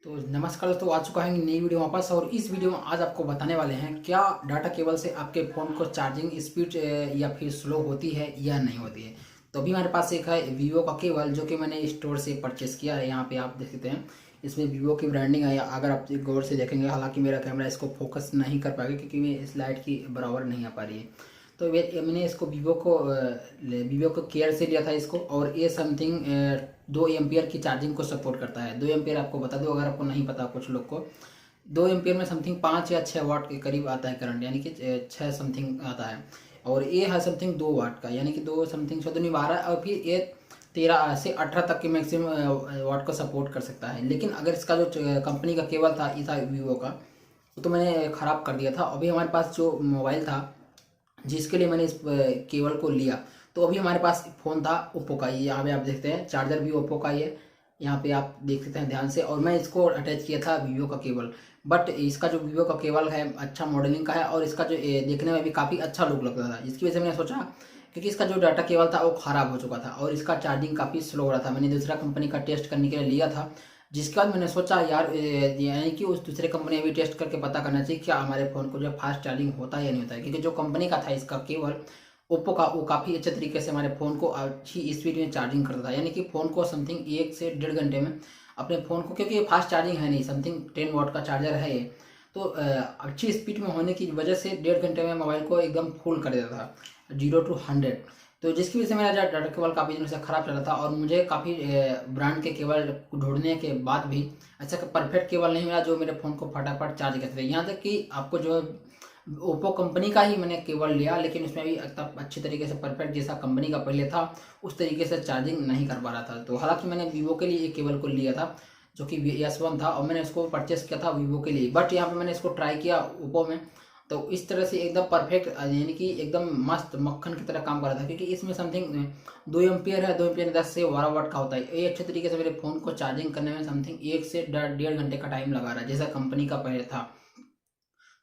तो नमस्कार दोस्तों, आ चुका है नई वीडियो वापस। और इस वीडियो में आज आपको बताने वाले हैं क्या डाटा केबल से आपके फ़ोन को चार्जिंग स्पीड या फिर स्लो होती है या नहीं होती है। तो अभी हमारे पास एक है वीवो का केबल जो कि मैंने स्टोर से परचेस किया है। यहाँ पे आप देख सकते हैं इसमें वीवो की ब्रांडिंग है। अगर आप गौर से देखेंगे, हालांकि मेरा कैमरा इसको फोकस नहीं कर पाएगा क्योंकि मैं इस लाइट की बराबर नहीं आ पा रही है। तो मैंने इसको वीवो को केयर से लिया था इसको। और ये समथिंग 2 एम्पियर की चार्जिंग को सपोर्ट करता है। 2 एम्पियर आपको बता दो, अगर आपको नहीं पता कुछ लोग को, 2 एम्पियर में समथिंग 5 या 6 वाट के करीब आता है करंट, यानी कि 6 समथिंग आता है। और ये है समथिंग 2 वाट का, यानी कि 2 समथिंग 14 12, और फिर ये 13 से 18 तक के मैक्सिमम वाट को सपोर्ट कर सकता है। लेकिन अगर इसका जो कंपनी का केबल था, ये था वीवो का, तो मैंने ख़राब कर दिया था। अभी हमारे पास जो मोबाइल था जिसके लिए मैंने इस केबल को लिया, तो अभी हमारे पास फ़ोन था ओप्पो का। ये यहाँ पे आप देखते हैं चार्जर भी ओप्पो का ही है, यहाँ पे आप देख सकते हैं ध्यान से। और मैं इसको अटैच किया था वीवो का केबल, बट इसका जो वीवो का केबल है अच्छा मॉडलिंग का है और इसका जो देखने में भी काफ़ी अच्छा लुक लगता था। इसकी वजह से मैंने सोचा, क्योंकि इसका जो डाटा केबल था वो ख़राब हो चुका था और इसका चार्जिंग काफ़ी स्लो हो रहा था। मैंने दूसरा कंपनी का टेस्ट करने के लिए लिया था, जिसके बाद मैंने सोचा यार यानी कि उस दूसरे कंपनी में भी टेस्ट करके पता करना चाहिए क्या हमारे फ़ोन को जो फास्ट चार्जिंग होता है या नहीं होता है। क्योंकि जो कंपनी का था इसका केबल ओप्पो का, वो काफ़ी अच्छे तरीके से हमारे फ़ोन को अच्छी स्पीड में चार्जिंग करता था, यानी कि फ़ोन को समथिंग 1 से 1.5 घंटे में अपने फ़ोन को, क्योंकि फास्ट चार्जिंग है नहीं, समथिंग 10 वाट का चार्जर है ये, तो अच्छी स्पीड में होने की वजह से 1.5 घंटे में मोबाइल को एकदम फुल कर देता था 0 to 100। तो जिसकी वजह से मेरा डाटा केबल काफ़ी दिनों से ख़राब चला था और मुझे काफ़ी ब्रांड के केबल ढूंढने के बाद भी अच्छा परफेक्ट केबल नहीं मिला जो मेरे फ़ोन को फटाफट चार्ज करते थे। यहाँ तक कि आपको जो ओप्पो कंपनी का ही मैंने केबल लिया, लेकिन उसमें भी अच्छी तरीके से परफेक्ट जैसा कंपनी का पहले था उस तरीके से चार्जिंग नहीं कर पा रहा था। तो हालांकि मैंने वीवो के लिए एक केबल को लिया था जो कि S1 था, और मैंने इसको परचेस किया था वीवो के लिए। बट यहाँ पे मैंने इसको ट्राई किया ओप्पो में, तो इस तरह से एकदम परफेक्ट यानी कि एकदम मस्त मक्खन की तरह काम कर रहा था, क्योंकि इसमें समथिंग 2 एम्पियर है। 2 एम्पियर 10 से 12 वाट का होता है। ये अच्छे तरीके से मेरे फ़ोन को चार्जिंग करने में समथिंग 1 से 1.5 घंटे का टाइम लगा रहा है, जैसा कंपनी का पहले था।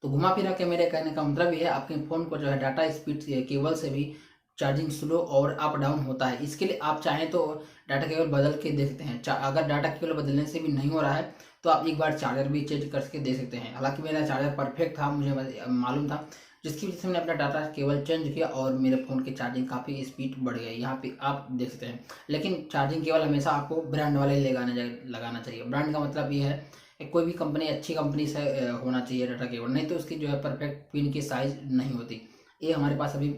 तो घुमा फिरा के मेरे कहने का मतलब ये है, आपके फ़ोन को जो है डाटा स्पीड केबल से भी चार्जिंग स्लो और अप डाउन होता है। इसके लिए आप चाहें तो डाटा केबल बदल के देख सकते हैं। अगर डाटा केबल बदलने से भी नहीं हो रहा है तो आप एक बार चार्जर भी चेंज करके दे सकते हैं। हालांकि मेरा चार्जर परफेक्ट था, मुझे मालूम था, जिसकी वजह से मैंने अपना डाटा केबल चेंज किया और मेरे फ़ोन की चार्जिंग काफ़ी स्पीड बढ़ गई। यहाँ पे आप देख सकते हैं। लेकिन चार्जिंग केबल हमेशा आपको ब्रांड वाले लगाना चाहिए। ब्रांड का मतलब ये है कि कोई भी कंपनी अच्छी कंपनी से होना चाहिए डाटा केबल, नहीं तो उसकी जो है परफेक्ट पिन की साइज़ नहीं होती। ये हमारे पास अभी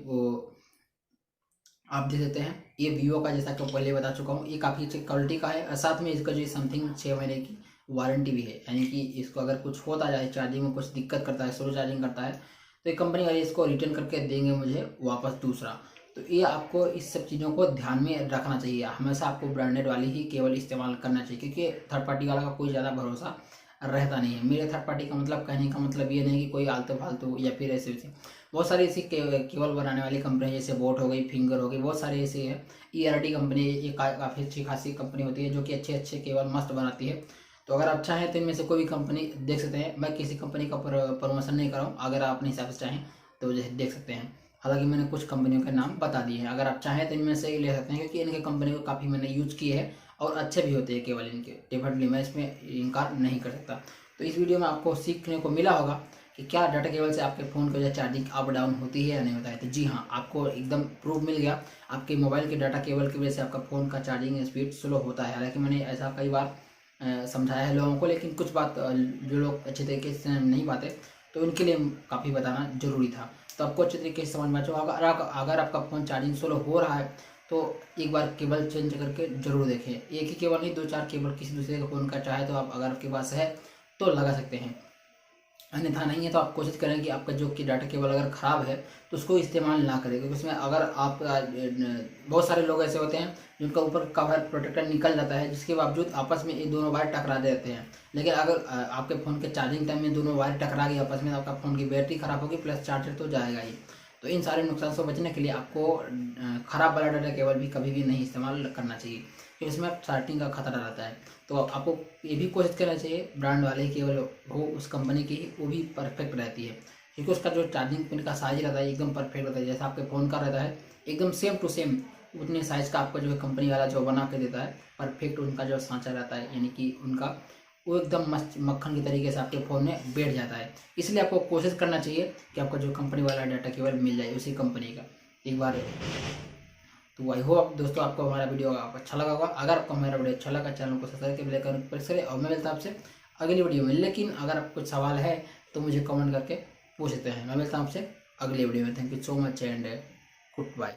आप देख सकते हैं, ये वीवो का, जैसा कि पहले बता चुका हूँ, ये काफ़ी अच्छी क्वालिटी का है। और साथ में इसका जो समथिंग 6 महीने की वारंटी भी है, यानी कि इसको अगर कुछ होता जाए, चार्जिंग में कुछ दिक्कत करता है, स्लो चार्जिंग करता है, तो ये कंपनी वाले इसको रिटर्न करके देंगे मुझे वापस दूसरा। तो ये आपको इस सब चीज़ों को ध्यान में रखना चाहिए। हमेशा आपको ब्रांडेड वाली ही केबल इस्तेमाल करना चाहिए, क्योंकि थर्ड पार्टी वाला का कोई ज़्यादा भरोसा रहता नहीं है। मेरे थर्ड पार्टी का मतलब, कहने का मतलब ये नहीं कि कोई आलतू फालतू या फिर ऐसे वैसे, बहुत सारी ऐसी केबल बनाने वाली कंपनी, जैसे बोट हो गई, फिंगर हो गई, बहुत सारी ऐसी है। ERD कंपनी, ये काफ़ी अच्छी खासी कंपनी होती है जो कि अच्छे अच्छे केबल मस्त बनाती है। तो अगर आप चाहें तो इनमें से कोई भी कंपनी देख सकते हैं। मैं किसी कंपनी का प्रमोशन नहीं कर रहा हूँ, अगर आप अपने हिसाब से चाहें तो देख सकते हैं। हालांकि मैंने कुछ कंपनियों के नाम बता दिए हैं, अगर आप चाहें तो इनमें से ही ले सकते हैं, क्योंकि इनके कंपनी को काफ़ी मैंने यूज़ किए हैं और अच्छे भी होते हैं केवल इनके। डेफिनेटली मैं इसमें इनकार नहीं कर सकता। तो इस वीडियो में आपको सीखने को मिला होगा कि क्या डाटा केबल से आपके फ़ोन को जो चार्जिंग अप डाउन होती है या नहीं होता है। तो जी हाँ, आपको एकदम प्रूफ मिल गया, आपके मोबाइल के डाटा केबल की वजह से आपका फ़ोन का चार्जिंग स्पीड स्लो होता है। हालांकि मैंने ऐसा कई बार समझाया है लोगों को, लेकिन कुछ बात जो लोग अच्छे तरीके से नहीं पाते, तो उनके लिए काफ़ी बताना ज़रूरी था। तो आपको अच्छे तरीके से समझ में आ चुका होगा। अगर आपका फ़ोन चार्जिंग स्लो हो रहा है तो एक बार केबल चेंज करके ज़रूर देखें। एक ही केबल नहीं, 2 4 केबल किसी दूसरे के फ़ोन का चाहे तो आप, अगर आपके पास है तो लगा सकते हैं, अन्यथा नहीं है तो आप कोशिश करें कि आपका जो कि डाटा केबल अगर ख़राब है तो उसको इस्तेमाल ना करें। क्योंकि उसमें अगर आप बहुत सारे लोग ऐसे होते हैं जिनका ऊपर कवर प्रोटेक्टर निकल जाता है, जिसके बावजूद आपस में ये दोनों वायर टकरा देते हैं। लेकिन अगर आपके फ़ोन के चार्जिंग टाइम में दोनों वायर टकरा गई आपस में, तो आपका फ़ोन की बैटरी ख़राब होगी प्लस चार्जर तो जाएगा ही। तो इन सारे नुकसान से बचने के लिए आपको ख़राब वाला डाटा केबल भी कभी भी नहीं इस्तेमाल करना चाहिए, क्योंकि इसमें शार्टिंग का खतरा रहता है। तो आपको ये भी कोशिश करना चाहिए ब्रांड वाले केबल हो उस कंपनी की ही, वो भी परफेक्ट रहती है, क्योंकि उसका जो चार्जिंग पिन का साइज रहता है एकदम परफेक्ट रहता है। जैसा आपके फ़ोन का रहता है एकदम सेम टू सेम उतने साइज़ का आपको जो है कंपनी वाला जो बना के देता है, परफेक्ट उनका जो सांचा रहता है, यानी कि उनका वो एकदम मस्त मक्खन की तरीके से आपके फ़ोन में बैठ जाता है। इसलिए आपको कोशिश करना चाहिए कि आपको जो कंपनी वाला डाटा केबल मिल जाए उसी कंपनी का एक बार। तो आई होप दोस्तों आपको हमारा वीडियो अच्छा लगा होगा। अगर आपको हमारा वीडियो अच्छा लगा, चैनल को सब्सक्राइब करके बेल आइकन प्रेस करें और मैं मिलता हूं आपसे अगली वीडियो में। लेकिन अगर आप कुछ सवाल है तो मुझे कमेंट करके पूछ सकते हैं। मैं मिलता हूं आपसे अगली वीडियो में। Thank you so much and good bye.